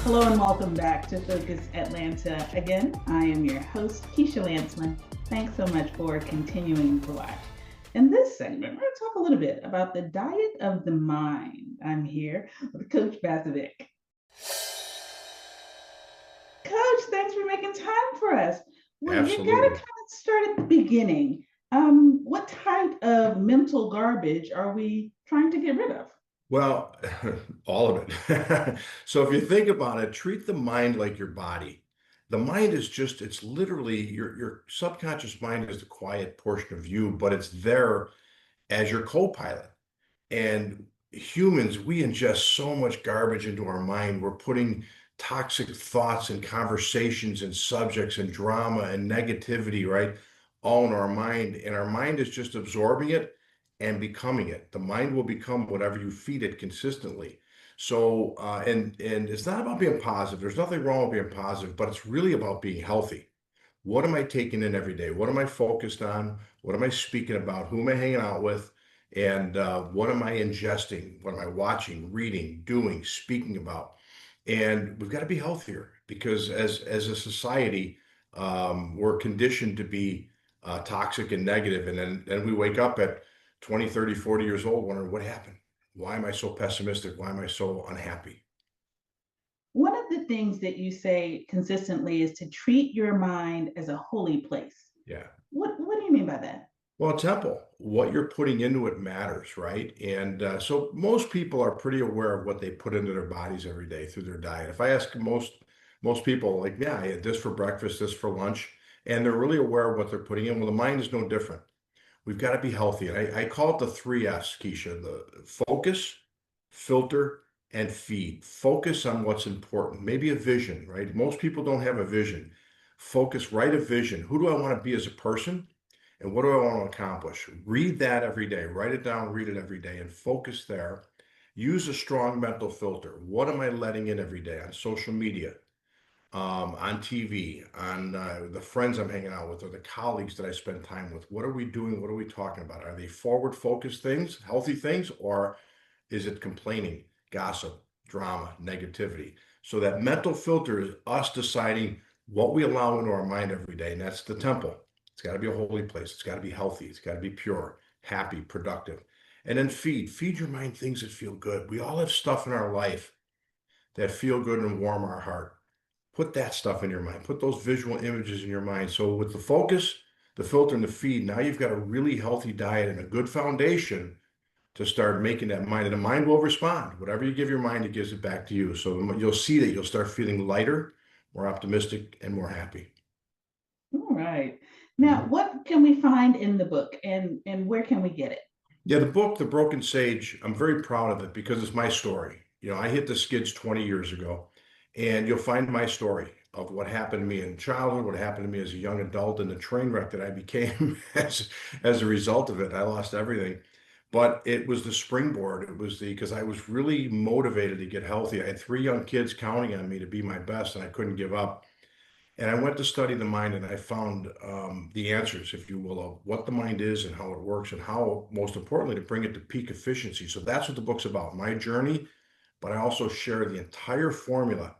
Hello and welcome back to Focus Atlanta. Again, I am your host, Keisha Lanceman. Thanks so much for continuing to watch. In this segment, we're going to talk a little bit about the diet of the mind. I'm here with Coach Bazovic. Coach, thanks for making time for us. Well, you got to kind Absolutely. of start at the beginning. What type of mental garbage are we trying to get rid of? Well, all of it. So if you think about it, treat the mind like your body. The mind is just, it's literally your subconscious mind is the quiet portion of you, but it's there as your co-pilot. And humans, we ingest so much garbage into our mind. We're putting toxic thoughts and conversations and subjects and drama and negativity, right? All in our mind. And our mind is just absorbing it and becoming it. The mind will become whatever you feed it consistently. So, and it's not about being positive. There's nothing wrong with being positive, but it's really about being healthy. What am I taking in every day? What am I focused on? What am I speaking about? Who am I hanging out with? And what am I ingesting? What am I watching, reading, doing, speaking about? And we've got to be healthier because as a society, we're conditioned to be toxic and negative. And then we wake up at 20, 30, 40 years old wondering what happened? Why am I so pessimistic? Why am I so unhappy? One of the things that you say consistently is to treat your mind as a holy place. Yeah. What do you mean by that? Well, temple, what you're putting into it matters, right? And so most people are pretty aware of what they put into their bodies every day through their diet. If I ask most people, like, yeah, I had this for breakfast, this for lunch, and they're really aware of what they're putting in. Well, the mind is no different. We've got to be healthy. And I call it the three F's, Keisha, the focus, filter, and feed. Focus on what's important. Maybe a vision, right? Most people don't have a vision. Focus, write a vision. Who do I want to be as a person? And what do I want to accomplish? Read that every day. Write it down, read it every day, and focus there. Use a strong mental filter. What am I letting in every day on social media, on TV, on the friends I'm hanging out with, or the colleagues that I spend time with? What are we doing? What are we talking about? Are they forward focused things, healthy things, or is it complaining, gossip, drama, negativity? So that mental filter is us deciding what we allow into our mind every day, and that's the temple. It's got to be a holy place. It's got to be healthy. It's got to be pure, happy, productive. And then feed your mind things that feel good. We all have stuff in our life that feel good and warm our heart. Put that stuff in your mind. Put those visual images in your mind. So with the focus, the filter, and the feed, now you've got a really healthy diet and a good foundation to start making that mind, and the mind will respond. Whatever you give your mind, it gives it back to you. So you'll see that you'll start feeling lighter, more optimistic, and more happy. All right. Now, Mhm. what can we find in the book and where can we get it? Yeah, the book, The Broken Sage, I'm very proud of it because it's my story. You know, I hit the skids 20 years ago, and you'll find my story of what happened to me in childhood, what happened to me as a young adult, and the train wreck that I became as a result of it. I lost everything. But it was the springboard. It was because I was really motivated to get healthy. I had three young kids counting on me to be my best, and I couldn't give up. And I went to study the mind and I found the answers, if you will, of what the mind is and how it works and how, most importantly, to bring it to peak efficiency. So that's what the book's about, my journey, but I also share the entire formula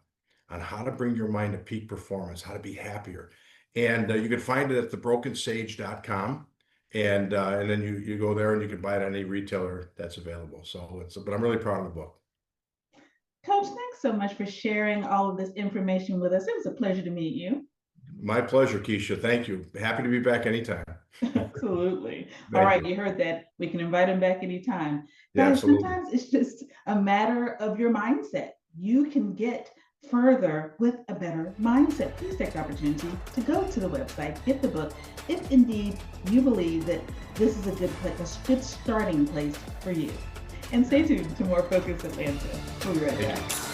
on how to bring your mind to peak performance, how to be happier. And you can find it at thebrokensage.com. And then you go there and you can buy it at any retailer that's available. So but I'm really proud of the book. Coach, thanks so much for sharing all of this information with us. It was a pleasure to meet you. My pleasure, Keisha. Thank you. Happy to be back anytime. Absolutely. All Thank right, you. you heard that. We can invite him back anytime. Yeah, Guys, absolutely. sometimes it's just a matter of your mindset. You can get further with a better mindset. Please take the opportunity to go to the website, get the book, if indeed you believe that this is a good place, a good starting place for you. And stay tuned to more Focus Atlanta. We'll be right Thank back. you.